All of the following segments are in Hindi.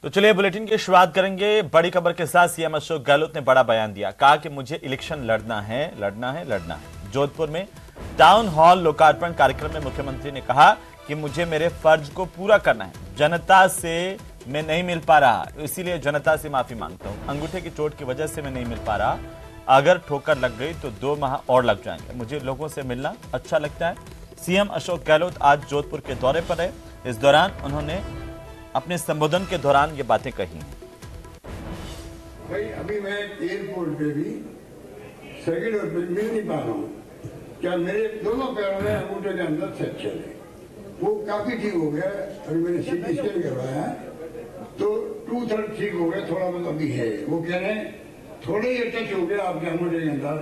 तो चलिए बुलेटिन की शुरुआत करेंगे बड़ी खबर के साथ। सीएम अशोक गहलोत ने बड़ा बयान दिया, कहा कि मुझे इलेक्शन लड़ना है। जोधपुर में टाउन हॉल लोकार्पण कार्यक्रम में मुख्यमंत्री ने कहा कि मुझे मेरे फर्ज को पूरा करना है। जनता से मैं नहीं मिल पा रहा, इसीलिए जनता से माफी मांगता हूं। अंगूठे की चोट की वजह से मैं नहीं मिल पा रहा। अगर ठोकर लग गई तो 2 माह और लग जाएंगे। मुझे लोगों से मिलना अच्छा लगता है। सीएम अशोक गहलोत आज जोधपुर के दौरे पर है। इस दौरान उन्होंने अपने संबोधन के दौरान ये बातें कही। भाई अभी मैं एयरपोर्ट पे भी सेकंड और मिल नहीं पा रहा हूँ। क्या मेरे दोनों पैरों में अंगूठे के अंदर फ्रैक्चर है, वो काफी ठीक हो गया। अभी मैंने सीटी स्कैन करवाया तो 2/3 ठीक हो गया, थोड़ा बहुत अभी है। वो कह रहे हैं थोड़े ही टच हो गया आपके अंगूठे के अंदर,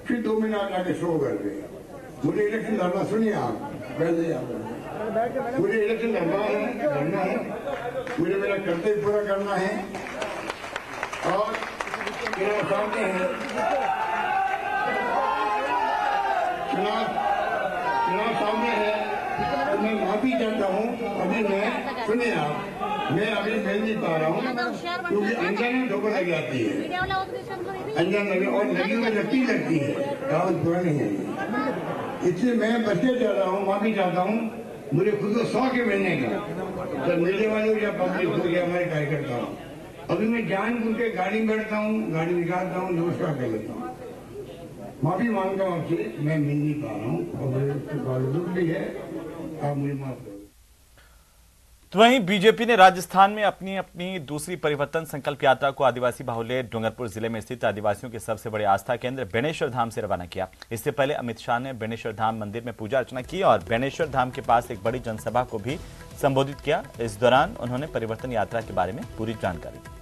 फिर 2 महीना जाके शो कर गए। मुझे इलेक्शन लड़ना, सुनिए आप पहले मुझे इलेक्शन लड़ना है, मुझे मेरा कर्तव्य पूरा करना है और मेरा सामने है चुनाव सामने है। तो मैं माफी चाहता हूँ। अभी मैं सुनिए आप, मैं अभी मिल नहीं पा रहा हूँ क्योंकि अंदर में ठोकर लग जाती है, अंदर लगे और लगी हुई लगती है, काम पूरा नहीं है। इसलिए मैं बचते जा रहा हूँ, माफी चाहता हूँ। मुझे खुद को 100 के मिलने का, जब मिलने वाले या पब्लिक हो गया हमारे कार्यकर्ता हूँ। अभी मैं जानबूझ के गाड़ी में बैठता हूँ, गाड़ी निकालता हूँ, नमस्कार कर लेता हूँ, माफी मांगता हूँ आपसे। मैं मिल नहीं पा रहा हूँ और दुख भी है, आप मुझे माफ करो। तो वहीं बीजेपी ने राजस्थान में अपनी दूसरी परिवर्तन संकल्प यात्रा को आदिवासी बाहुल्य डूंगरपुर जिले में स्थित आदिवासियों के सबसे बड़े आस्था केंद्र बेणेश्वर धाम से रवाना किया। इससे पहले अमित शाह ने बेणेश्वर धाम मंदिर में पूजा अर्चना की और बेणेश्वर धाम के पास एक बड़ी जनसभा को भी संबोधित किया। इस दौरान उन्होंने परिवर्तन यात्रा के बारे में पूरी जानकारी दी।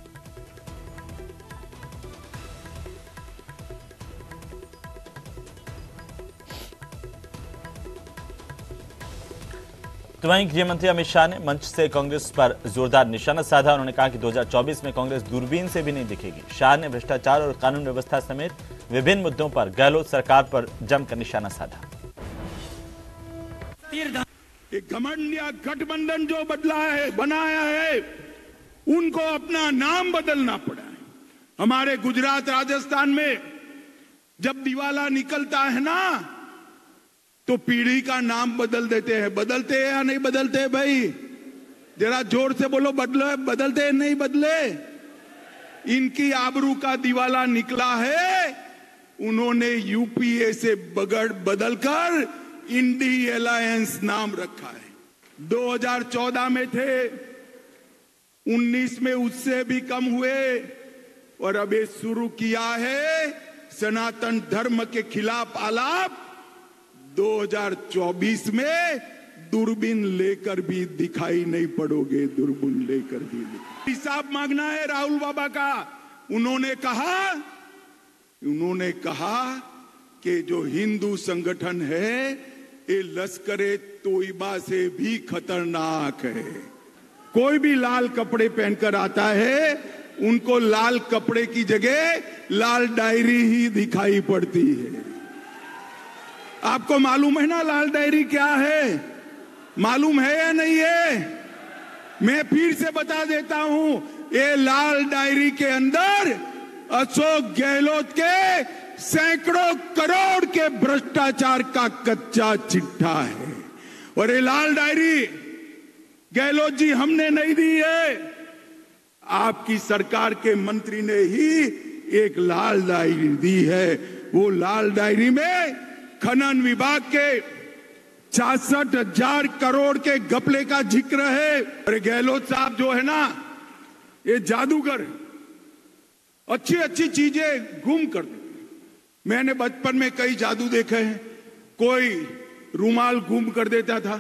तो वहीं गृहमंत्री अमित शाह ने मंच से कांग्रेस पर जोरदार निशाना साधा। उन्होंने कहा कि 2024 में कांग्रेस दूरबीन से भी नहीं दिखेगी। शाह ने भ्रष्टाचार और कानून व्यवस्था समेत विभिन्न मुद्दों पर गहलोत सरकार पर जमकर निशाना साधा। घमंड या गठबंधन जो बनाया है, उनको अपना नाम बदलना पड़ा है। हमारे गुजरात राजस्थान में जब दिवाला निकलता है ना, तो पीढ़ी का नाम बदल देते हैं। बदलते हैं या नहीं बदलते भाई? जरा जोर से बोलो, बदलते हैं नहीं बदले? इनकी आबरू का दिवाला निकला है। उन्होंने यूपीए से बदलकर इंडी अलायंस नाम रखा है। 2014 में थे, 19 में उससे भी कम हुए और अब ये शुरू किया है सनातन धर्म के खिलाफ आलाप। 2024 में दूरबीन लेकर भी दिखाई नहीं पड़ोगे, दूरबीन लेकर भी हिसाब मांगना है राहुल बाबा का। उन्होंने कहा कि जो हिंदू संगठन है ये लश्करे तोयबा से भी खतरनाक है। कोई भी लाल कपड़े पहनकर आता है, उनको लाल कपड़े की जगह लाल डायरी ही दिखाई पड़ती है। आपको मालूम है ना लाल डायरी क्या है? मालूम है या नहीं है? मैं फिर से बता देता हूं, ये लाल डायरी के अंदर अशोक गहलोत के सैकड़ों करोड़ के भ्रष्टाचार का कच्चा चिट्ठा है। और ये लाल डायरी गहलोत जी हमने नहीं दी है, आपकी सरकार के मंत्री ने ही एक लाल डायरी दी है। वो लाल डायरी में खनन विभाग के 66,000 करोड़ के घपले का जिक्र है। और गहलोत साहब जो है ना, ये जादूगर, अच्छी अच्छी चीजें गुम कर देते। मैंने बचपन में कई जादू देखे हैं। कोई रुमाल गुम कर देता था,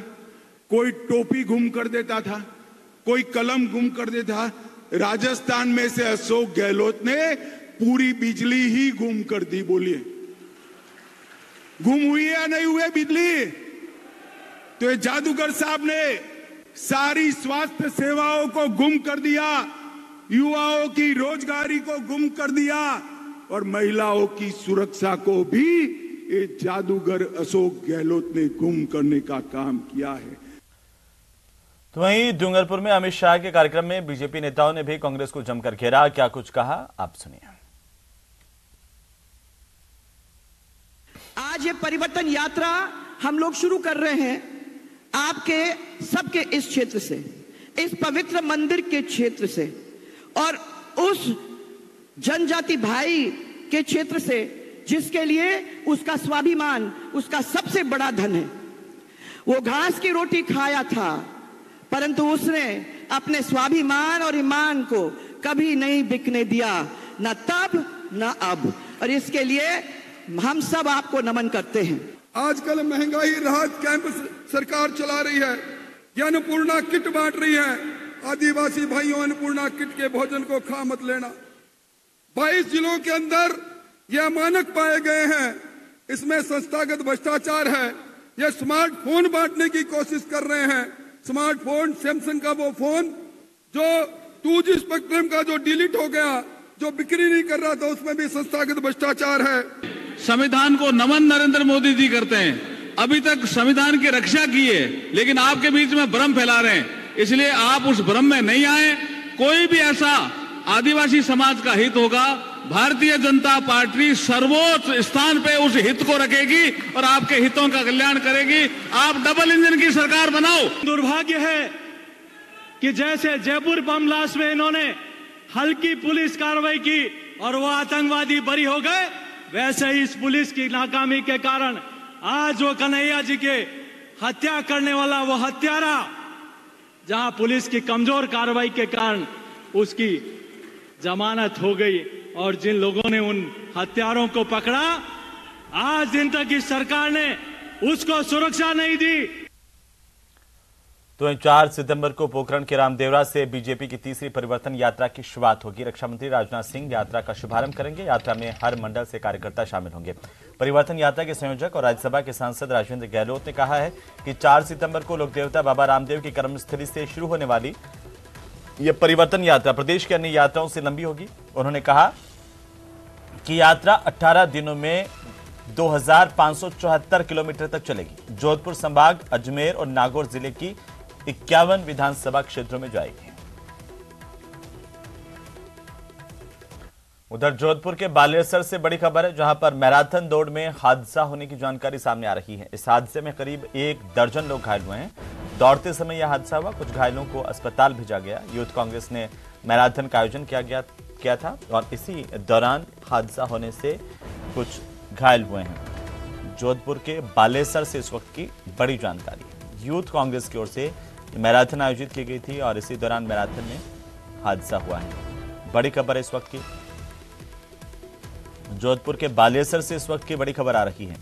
कोई टोपी गुम कर देता था, कोई कलम गुम कर देता। राजस्थान में से अशोक गहलोत ने पूरी बिजली ही गुम कर दी। बोलिए गुम हुई है या नहीं हुई बिजली? तो ये जादूगर साहब ने सारी स्वास्थ्य सेवाओं को गुम कर दिया, युवाओं की रोजगारी को गुम कर दिया और महिलाओं की सुरक्षा को भी ये जादूगर अशोक गहलोत ने गुम करने का काम किया है। तो वहीं डूंगरपुर में अमित शाह के कार्यक्रम में बीजेपी नेताओं ने भी कांग्रेस को जमकर घेरा। क्या कुछ कहा, आप सुनिए। आज ये परिवर्तन यात्रा हम लोग शुरू कर रहे हैं आपके सबके इस क्षेत्र से, इस पवित्र मंदिर के क्षेत्र से और उस जनजाति भाई के क्षेत्र से जिसके लिए उसका स्वाभिमान उसका सबसे बड़ा धन है। वो घास की रोटी खाया था परंतु उसने अपने स्वाभिमान और ईमान को कभी नहीं बिकने दिया, न तब न अब, और इसके लिए हम सब आपको नमन करते हैं। आजकल महंगाई राहत कैंप सरकार चला रही है, ये अन्नपूर्णा किट बांट रही है। आदिवासी भाइयों, अन्नपूर्णा किट के भोजन को खा मत लेना। 22 जिलों के अंदर यह मानक पाए गए हैं, इसमें संस्थागत भ्रष्टाचार है। ये स्मार्टफोन बांटने की कोशिश कर रहे हैं। स्मार्टफोन, सैमसंग का वो फोन जो 2G स्पेक्ट्रम का जो डिलीट हो गया, जो बिक्री नहीं कर रहा था, उसमें भी संस्थागत भ्रष्टाचार है। संविधान को नमन नरेंद्र मोदी जी करते हैं। अभी तक संविधान की रक्षा की है, लेकिन आपके बीच में भ्रम फैला रहे हैं, इसलिए आप उस भ्रम में नहीं आए। कोई भी ऐसा आदिवासी समाज का हित होगा, भारतीय जनता पार्टी सर्वोच्च स्थान पे उस हित को रखेगी और आपके हितों का कल्याण करेगी। आप डबल इंजन की सरकार बनाओ। दुर्भाग्य है कि जैसे जयपुर बम ब्लास्ट में इन्होंने हल्की पुलिस कार्रवाई की और वो आतंकवादी बरी हो गए, वैसे ही इस पुलिस की नाकामी के कारण आज वो कन्हैया जी के हत्या करने वाला वो हत्यारा, जहां पुलिस की कमजोर कार्रवाई के कारण उसकी जमानत हो गई और जिन लोगों ने उन हत्यारों को पकड़ा, आज दिन तक इस सरकार ने उसको सुरक्षा नहीं दी। तो 4 सितंबर को पोखरण के रामदेवरा से बीजेपी की तीसरी परिवर्तन यात्रा की शुरुआत होगी। रक्षा मंत्री राजनाथ सिंह यात्रा का शुभारंभ करेंगे। यात्रा में हर मंडल से कार्यकर्ता शामिल होंगे। परिवर्तन यात्रा के संयोजक और राज्यसभा के सांसद राजेंद्र गहलोत ने कहा है कि 4 सितंबर को लोक देवता बाबा रामदेव की कर्मस्थली से शुरू होने वाली यह परिवर्तन यात्रा प्रदेश की अन्य यात्राओं से लंबी होगी। उन्होंने कहा कि यात्रा 18 दिनों में 2574 किलोमीटर तक चलेगी। जोधपुर संभाग, अजमेर और नागौर जिले की 51 विधानसभा क्षेत्रों में जाएगी। उधर जोधपुर के बालेसर से बड़ी खबर है, जहां पर मैराथन दौड़ में हादसा होने की जानकारी सामने आ रही है। इस हादसे में करीब 1 दर्जन लोग घायल हुए हैं। दौड़ते समय यह हादसा हुआ, कुछ घायलों को अस्पताल भेजा गया। यूथ कांग्रेस ने मैराथन का आयोजन किया था और इसी दौरान हादसा होने से कुछ घायल हुए हैं। जोधपुर के बालेसर से इस वक्त की बड़ी जानकारी है। यूथ कांग्रेस की ओर से मैराथन आयोजित की गई थी और इसी दौरान मैराथन में हादसा हुआ है। बड़ी खबर है इस वक्त की, जोधपुर के बालेसर से इस वक्त की बड़ी खबर आ रही है।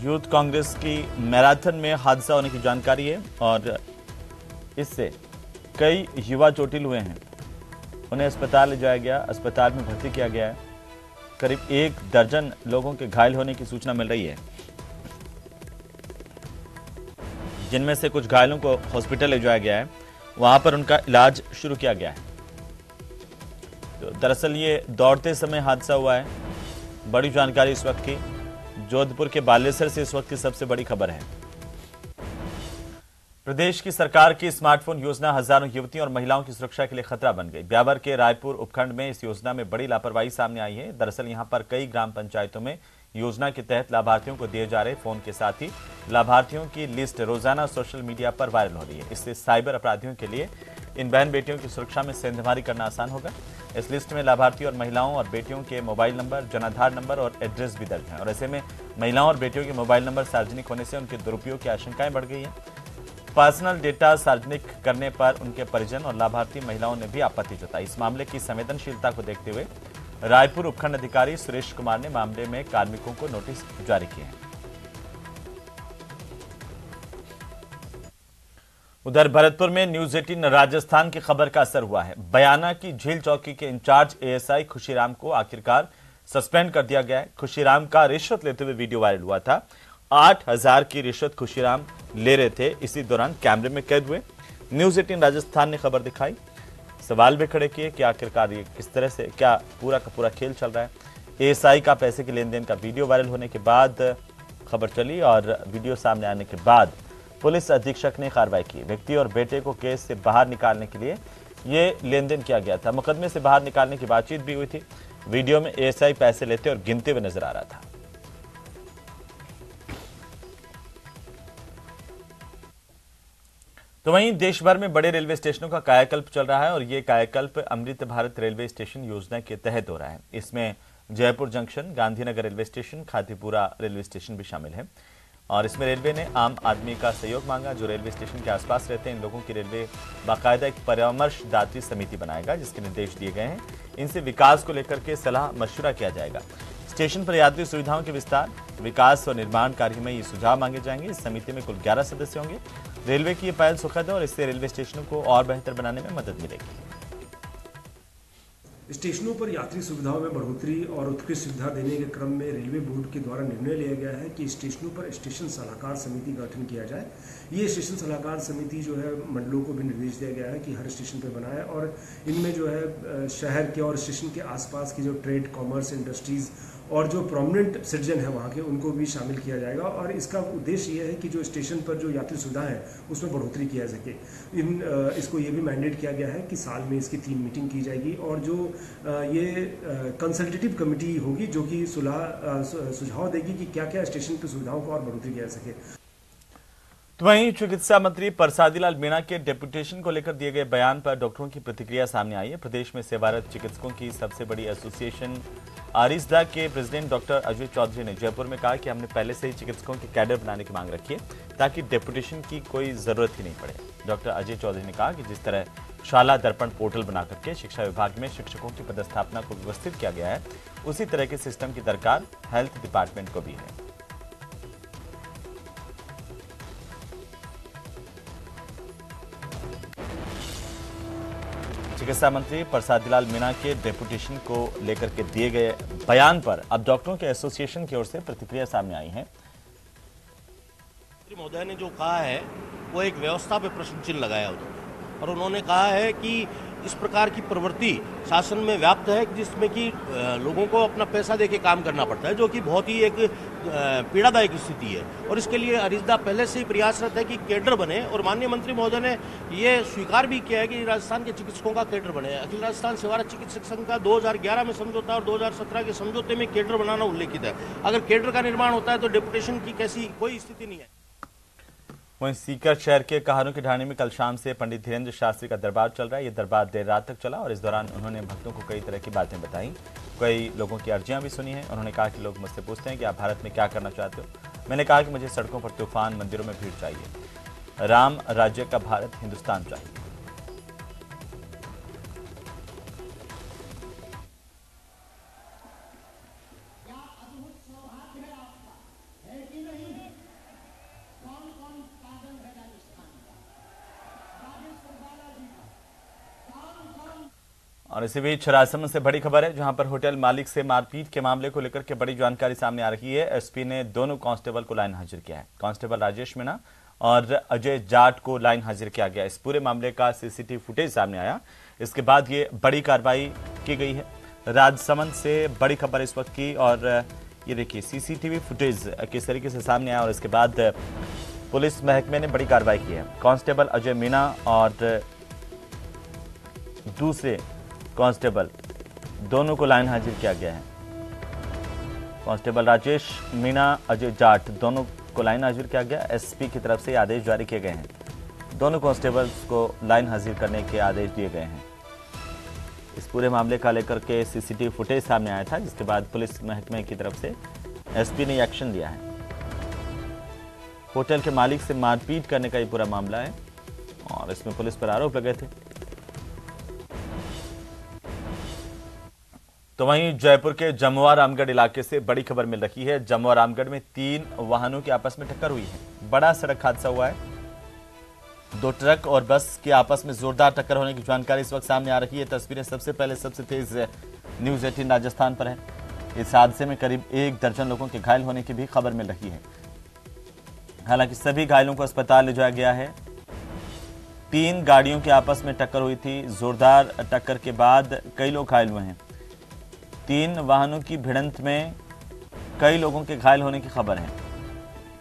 यूथ कांग्रेस की मैराथन में हादसा होने की जानकारी है और इससे कई युवा चोटिल हुए हैं। उन्हें अस्पताल ले जाया गया, अस्पताल में भर्ती किया गया है। करीब 1 दर्जन लोगों के घायल होने की सूचना मिल रही है, जिनमें से कुछ घायलों को हॉस्पिटल ले जाया गया है, वहां पर उनका इलाज शुरू किया गया है। तो दरअसल ये दौड़ते समय हादसा हुआ है। बड़ी जानकारी इस वक्त की, जोधपुर के बालेसर से इस वक्त की सबसे बड़ी खबर है। प्रदेश की सरकार की स्मार्टफोन योजना हजारों युवतियों और महिलाओं की सुरक्षा के लिए खतरा बन गई। ब्यावर के रायपुर उपखंड में इस योजना में बड़ी लापरवाही सामने आई है। दरअसल यहां पर कई ग्राम पंचायतों में योजना के तहत लाभार्थियों को दिए जा रहे फोन के साथ ही लाभार्थियों की लिस्ट रोजाना सोशल मीडिया पर वायरल हो रही है। इससे साइबर अपराधियों के लिए इन बहन बेटियों की सुरक्षा में सेंधमारी करना आसान होगा। इस लिस्ट में लाभार्थी और महिलाओं और बेटियों के मोबाइल नंबर, जनाधार नंबर और एड्रेस भी दर्ज है और ऐसे में महिलाओं और बेटियों के मोबाइल नंबर सार्वजनिक होने से उनके दुरुपयोग की आशंकाएं बढ़ गई हैं। पर्सनल डेटा सार्वजनिक करने पर उनके परिजन और लाभार्थी महिलाओं ने भी आपत्ति जताई। इस मामले की संवेदनशीलता को देखते हुए रायपुर उपखंड अधिकारी सुरेश कुमार ने मामले में कार्मिकों को नोटिस जारी किए हैं। उधर भरतपुर में न्यूज 18 राजस्थान की खबर का असर हुआ है। बयाना की झील चौकी के इंचार्ज एएसआई खुशीराम को आखिरकार सस्पेंड कर दिया गया है। खुशीराम का रिश्वत लेते हुए वीडियो वायरल हुआ था। 8000 की रिश्वत खुशीराम ले रहे थे, इसी दौरान कैमरे में कैद हुए। न्यूज 18 राजस्थान ने खबर दिखाई, सवाल भी खड़े किए कि आखिरकार ये किस तरह से क्या पूरा का पूरा खेल चल रहा है। एएसआई का पैसे के लेन देन का वीडियो वायरल होने के बाद खबर चली और वीडियो सामने आने के बाद पुलिस अधीक्षक ने कार्रवाई की। व्यक्ति और बेटे को केस से बाहर निकालने के लिए ये लेन देन किया गया था। मुकदमे से बाहर निकालने की बातचीत भी हुई थी। वीडियो में एएसआई पैसे लेते और गिनते हुए नजर आ रहा था। तो वहीं देश भर में बड़े रेलवे स्टेशनों का कायाकल्प चल रहा है और ये कायाकल्प अमृत भारत रेलवे स्टेशन योजना के तहत हो रहा है। इसमें Jaipur junction, Gandhinagar railway station, Khatipura railway station भी शामिल है और इसमें रेलवे ने आम आदमी का सहयोग मांगा। जो रेलवे स्टेशन के आसपास रहते हैं इन लोगों की रेलवे बाकायदा एक परामर्शदात्री समिति बनाएगा जिसके निर्देश दिए गए हैं। इनसे विकास को लेकर के सलाह मशवरा किया जाएगा। स्टेशन पर यात्री सुविधाओं के विस्तार, विकास और निर्माण कार्य में ये सुझाव मांगे जाएंगे। इस समिति में कुल 11 सदस्य होंगे। रेलवे की ये पहल सुखद है और इससे रेलवे स्टेशनों को और बेहतर बनाने में मदद मिलेगी। स्टेशनों पर यात्री सुविधाओं में बढ़ोतरी और उत्कृष्ट सुविधा देने के क्रम में रेलवे बोर्ड के द्वारा निर्णय लिया गया है कि स्टेशनों पर स्टेशन सलाहकार समिति का गठन किया जाए। ये स्टेशन सलाहकार समिति जो है मंडलों को भी निर्देश दिया गया है कि हर स्टेशन पर बनाए और इनमें जो है शहर के और स्टेशन के आसपास की जो ट्रेड, कॉमर्स, इंडस्ट्रीज और जो प्रोमिनेंट सिटीजन है वहाँ के उनको भी शामिल किया जाएगा और इसका उद्देश्य यह है कि जो स्टेशन पर जो यात्री सुविधा है उसमें बढ़ोतरी किया सके। इसको ये भी मैंडेट किया गया है कि साल में इसकी 3 मीटिंग की जाएगी और जो ये कंसल्टेटिव कमेटी होगी जो कि सुझाव देगी कि क्या क्या स्टेशन पर सुविधाओं को और बढ़ोतरी किया जा सके। तो वहीं चिकित्सा मंत्री परसादी लाल मीणा के डेपुटेशन को लेकर दिए गए बयान पर डॉक्टरों की प्रतिक्रिया सामने आई है। प्रदेश में सेवारत चिकित्सकों की सबसे बड़ी एसोसिएशन आरिस्दा के प्रेसिडेंट डॉक्टर अजय चौधरी ने जयपुर में कहा कि हमने पहले से ही चिकित्सकों के कैडर बनाने की मांग रखी है ताकि डेपुटेशन की कोई जरूरत ही नहीं पड़े। डॉक्टर अजय चौधरी ने कहा कि जिस तरह शाला दर्पण पोर्टल बना करके शिक्षा विभाग में शिक्षकों की पदस्थापना को व्यवस्थित किया गया है उसी तरह के सिस्टम की दरकार हेल्थ डिपार्टमेंट को भी है। चिकित्सा मंत्री परसादी लाल मीणा के डेपुटेशन को लेकर के दिए गए बयान पर अब डॉक्टरों के एसोसिएशन की ओर से प्रतिक्रिया सामने आई है। महोदय ने जो कहा है वो एक व्यवस्था पे प्रश्न चिन्ह लगाया उन्होंने और उन्होंने कहा है कि इस प्रकार की प्रवृत्ति शासन में व्याप्त है जिसमें कि लोगों को अपना पैसा देके काम करना पड़ता है जो कि बहुत ही एक पीड़ादायक स्थिति है और इसके लिए अरिस्दा पहले से ही प्रयासरत है कि कैडर बने और माननीय मंत्री महोदय ने ये स्वीकार भी किया है कि राजस्थान के चिकित्सकों का कैडर बने। अखिल राजस्थान सेवारत चिकित्सक संघ का 2011 में समझौता और 2017 के समझौते में कैडर बनाना उल्लेखित है। अगर कैडर का निर्माण होता है तो डेपुटेशन की कैसी कोई स्थिति नहीं है। वहीं सीकर शहर के कहारों की ढाणी में कल शाम से पंडित धीरेन्द्र शास्त्री का दरबार चल रहा है। ये दरबार देर रात तक चला और इस दौरान उन्होंने भक्तों को कई तरह की बातें बताई। कई लोगों की अर्जियां भी सुनी हैं। उन्होंने कहा कि लोग मुझसे पूछते हैं कि आप भारत में क्या करना चाहते हो। मैंने कहा कि मुझे सड़कों पर तूफान, मंदिरों में भीड़ चाहिए। राम राज्य का भारत हिंदुस्तान चाहिए। और इसी बीच राजसमंद से बड़ी खबर है जहां पर होटल मालिक से मारपीट के मामले को लेकर के बड़ी जानकारी सामने आ रही है। एसपी ने दोनों कांस्टेबल को लाइन हाजिर किया है। कांस्टेबल राजेश मीणा और अजय जाट को लाइन हाजिर किया गया। इस पूरे मामले का सीसीटीवी फुटेज सामने आया। इसके बाद ये बड़ी कार्रवाई की गई है। राजसमंद से बड़ी खबर इस वक्त की और ये देखिए सीसीटीवी फुटेज किस तरीके से सामने आया और इसके बाद पुलिस महकमे ने बड़ी कार्रवाई की है। कांस्टेबल अजय मीणा और दूसरे कांस्टेबल दोनों को लाइन हाजिर किया गया है। कांस्टेबल राजेश मीणा, अजय जाट दोनों को लाइन हाजिर किया गया। एसपी की तरफ से आदेश जारी किए गए हैं। दोनों कांस्टेबल्स को लाइन हाजिर करने के आदेश दिए गए हैं। इस पूरे मामले का लेकर के सीसीटीवी फुटेज सामने आया था जिसके बाद पुलिस महकमे की तरफ से एसपी ने एक्शन लिया है। होटल के मालिक से मारपीट करने का ये पूरा मामला है और इसमें पुलिस पर आरोप लगे थे। तो वहीं जयपुर के जमुआ रामगढ़ इलाके से बड़ी खबर मिल रही है। जमुआ रामगढ़ में 3 वाहनों की आपस में टक्कर हुई है। बड़ा सड़क हादसा हुआ है। 2 ट्रक और बस की आपस में जोरदार टक्कर होने की जानकारी इस वक्त सामने आ रही है। तस्वीरें सबसे पहले सबसे तेज न्यूज 18 राजस्थान पर है। इस हादसे में करीब 1 दर्जन लोगों के घायल होने की भी खबर मिल रही है। हालांकि सभी घायलों को अस्पताल ले जाया गया है। 3 गाड़ियों की आपस में टक्कर हुई थी। जोरदार टक्कर के बाद कई लोग घायल हुए हैं। 3 वाहनों की भिड़ंत में कई लोगों के घायल होने की खबर है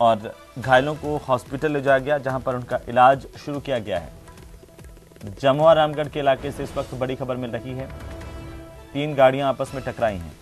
और घायलों को हॉस्पिटल ले जाया गया, जहां पर उनका इलाज शुरू किया गया है। जमुआ रामगढ़ के इलाके से इस वक्त बड़ी खबर मिल रही है, 3 गाड़ियां आपस में टकराई हैं।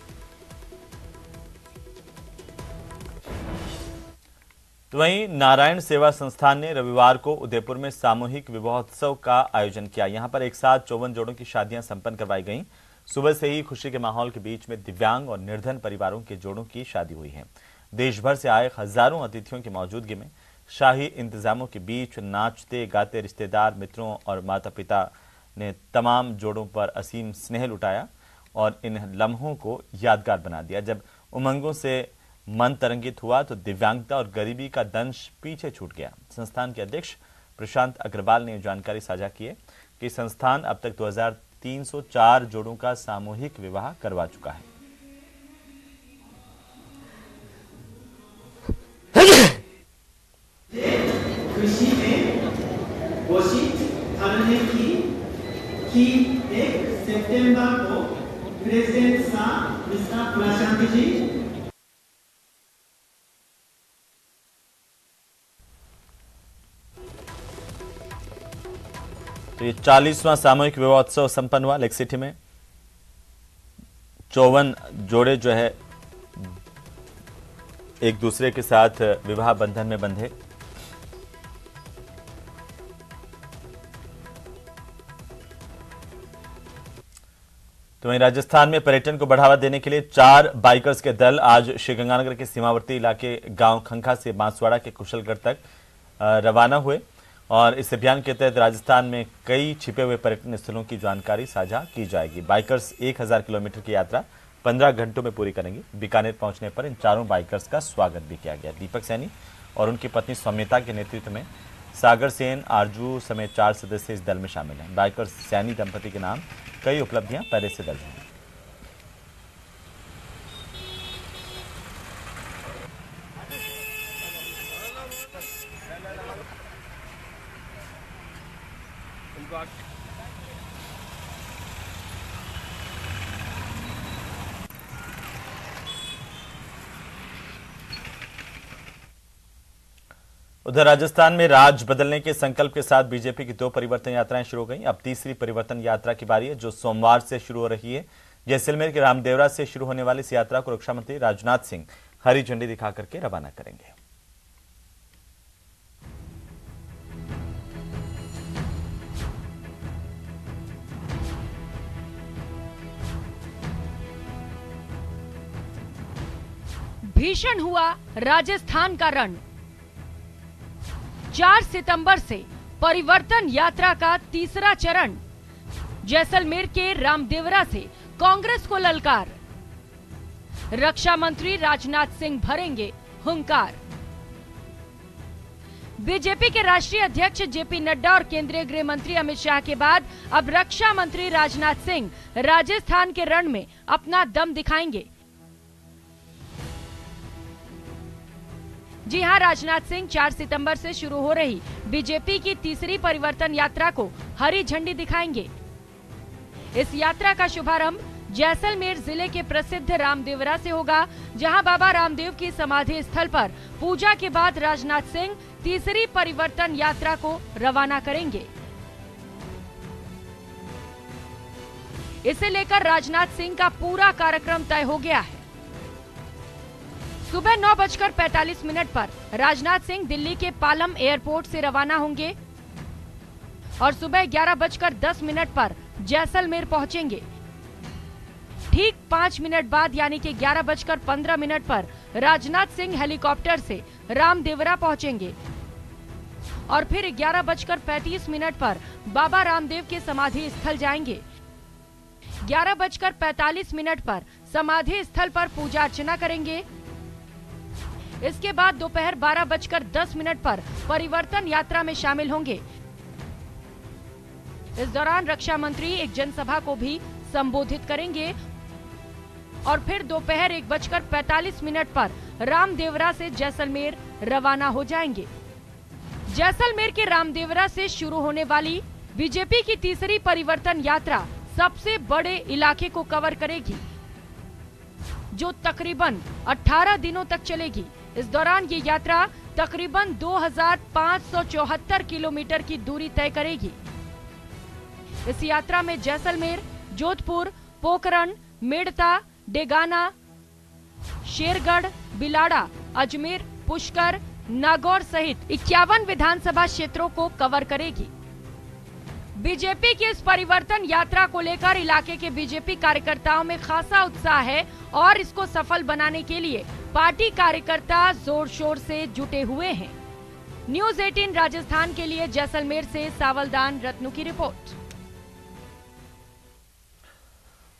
तो वहीं नारायण सेवा संस्थान ने रविवार को उदयपुर में सामूहिक विवाहोत्सव का आयोजन किया। यहां पर एक साथ 54 जोड़ों की शादियां संपन्न करवाई गईं। सुबह से ही खुशी के माहौल के बीच में दिव्यांग और निर्धन परिवारों के जोड़ों की शादी हुई है। देश भर से आए हजारों अतिथियों की मौजूदगी में शाही इंतजामों के बीच नाचते गाते रिश्तेदार, मित्रों और माता पिता ने तमाम जोड़ों पर असीम स्नेह लुटाया और इन लम्हों को यादगार बना दिया। जब उमंगों से मन तरंगित हुआ तो दिव्यांगता और गरीबी का दंश पीछे छूट गया। संस्थान के अध्यक्ष प्रशांत अग्रवाल ने जानकारी साझा की है कि संस्थान अब तक 2304 जोड़ों का सामूहिक विवाह करवा चुका है। खुशी में घोषित करने की 1 सितंबर को प्रेसिडेंट साहब मिस्टर प्रशांत जी तो ये 40वां सामूहिक विवाहोत्सव संपन्न हुआ लेक सिटी में। 54 जोड़े जो है एक दूसरे के साथ विवाह बंधन में बंधे। तो वहीं राजस्थान में पर्यटन को बढ़ावा देने के लिए 4 बाइकर्स के दल आज श्रीगंगानगर के सीमावर्ती इलाके गांव खंखा से बांसवाड़ा के कुशलगढ़ तक रवाना हुए और इस अभियान के तहत राजस्थान में कई छिपे हुए पर्यटन स्थलों की जानकारी साझा की जाएगी। बाइकर्स 1000 किलोमीटर की यात्रा 15 घंटों में पूरी करेंगे। बीकानेर पहुंचने पर इन चारों बाइकर्स का स्वागत भी किया गया। दीपक सैनी और उनकी पत्नी सौम्यता के नेतृत्व में सागर सेन, आरजू समेत 4 सदस्य इस दल में शामिल हैं। बाइकर्स सैनी दंपति के नाम कई उपलब्धियां पहले से दर्ज हैं। उधर राजस्थान में राज बदलने के संकल्प के साथ बीजेपी की 2 परिवर्तन यात्राएं शुरू हो गई। अब तीसरी परिवर्तन यात्रा की बारी है, जो सोमवार से शुरू हो रही है। जैसलमेर के रामदेवरा से शुरू होने वाली इस यात्रा को रक्षा मंत्री राजनाथ सिंह हरी झंडी दिखाकर के रवाना करेंगे। भीषण हुआ राजस्थान का रण। 4 सितंबर से परिवर्तन यात्रा का तीसरा चरण। जैसलमेर के रामदेवरा से कांग्रेस को ललकार। रक्षा मंत्री राजनाथ सिंह भरेंगे हुंकार। बीजेपी के राष्ट्रीय अध्यक्ष जेपी नड्डा और केंद्रीय गृह मंत्री अमित शाह के बाद अब रक्षा मंत्री राजनाथ सिंह राजस्थान के रण में अपना दम दिखाएंगे। जी हां, राजनाथ सिंह 4 सितंबर से शुरू हो रही बीजेपी की तीसरी परिवर्तन यात्रा को हरी झंडी दिखाएंगे। इस यात्रा का शुभारंभ जैसलमेर जिले के प्रसिद्ध रामदेवरा से होगा, जहां बाबा रामदेव की समाधि स्थल पर पूजा के बाद राजनाथ सिंह तीसरी परिवर्तन यात्रा को रवाना करेंगे। इसे लेकर राजनाथ सिंह का पूरा कार्यक्रम तय हो गया है। सुबह 9:45 पर राजनाथ सिंह दिल्ली के पालम एयरपोर्ट से रवाना होंगे और सुबह 11:10 पर जैसलमेर पहुंचेंगे। ठीक 5 मिनट बाद यानी कि 11:15 पर राजनाथ सिंह हेलीकॉप्टर से रामदेवरा पहुंचेंगे और फिर 11:35 पर बाबा रामदेव के समाधि स्थल जाएंगे। 11:45 पर समाधि स्थल पर पूजा अर्चना करेंगे। इसके बाद दोपहर 12:10 पर परिवर्तन यात्रा में शामिल होंगे। इस दौरान रक्षा मंत्री एक जनसभा को भी संबोधित करेंगे और फिर दोपहर 1:45 पर रामदेवरा से जैसलमेर रवाना हो जाएंगे। जैसलमेर के रामदेवरा से शुरू होने वाली बीजेपी की तीसरी परिवर्तन यात्रा सबसे बड़े इलाके को कवर करेगी, जो तकरीबन 18 दिनों तक चलेगी। इस दौरान ये यात्रा तकरीबन 2574 किलोमीटर की दूरी तय करेगी। इस यात्रा में जैसलमेर, जोधपुर, पोखरण, मेड़ता, डेगाना, शेरगढ़, बिलाड़ा, अजमेर, पुष्कर, नागौर सहित 51 विधानसभा क्षेत्रों को कवर करेगी। बीजेपी की इस परिवर्तन यात्रा को लेकर इलाके के बीजेपी कार्यकर्ताओं में खासा उत्साह है और इसको सफल बनाने के लिए पार्टी कार्यकर्ता जोर शोर से जुटे हुए हैं। न्यूज़ 18 राजस्थान के लिए जैसलमेर से सावलदान रत्नू की रिपोर्ट।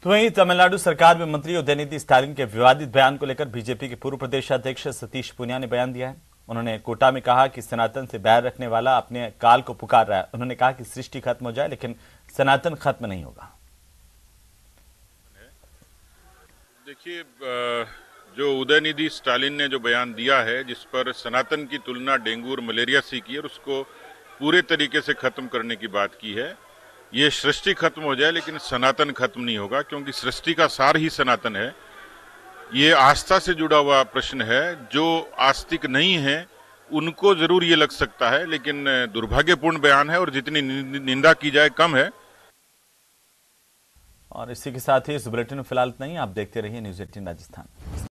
तो वहीं तमिलनाडु सरकार में मंत्री उदयनिधि स्टालिन के विवादित बयान को लेकर बीजेपी के पूर्व प्रदेश अध्यक्ष सतीश पूनिया ने बयान दिया है। उन्होंने कोटा में कहा कि सनातन से बैर रखने वाला अपने काल को पुकार रहा है। उन्होंने कहा कि सृष्टि खत्म हो जाए लेकिन सनातन खत्म नहीं होगा। देखिए, जो उदयनिधि स्टालिन ने जो बयान दिया है, जिस पर सनातन की तुलना डेंगू और मलेरिया से की और उसको पूरे तरीके से खत्म करने की बात की है। ये सृष्टि खत्म हो जाए लेकिन सनातन खत्म नहीं होगा, क्योंकि सृष्टि का सार ही सनातन है। ये आस्था से जुड़ा हुआ प्रश्न है। जो आस्तिक नहीं है उनको जरूर ये लग सकता है, लेकिन दुर्भाग्यपूर्ण बयान है और जितनी निंदा की जाए कम है। और इसी के साथ ही इस बुलेटिन में फिलहाल नहीं, आप देखते रहिए न्यूज़ 18 राजस्थान।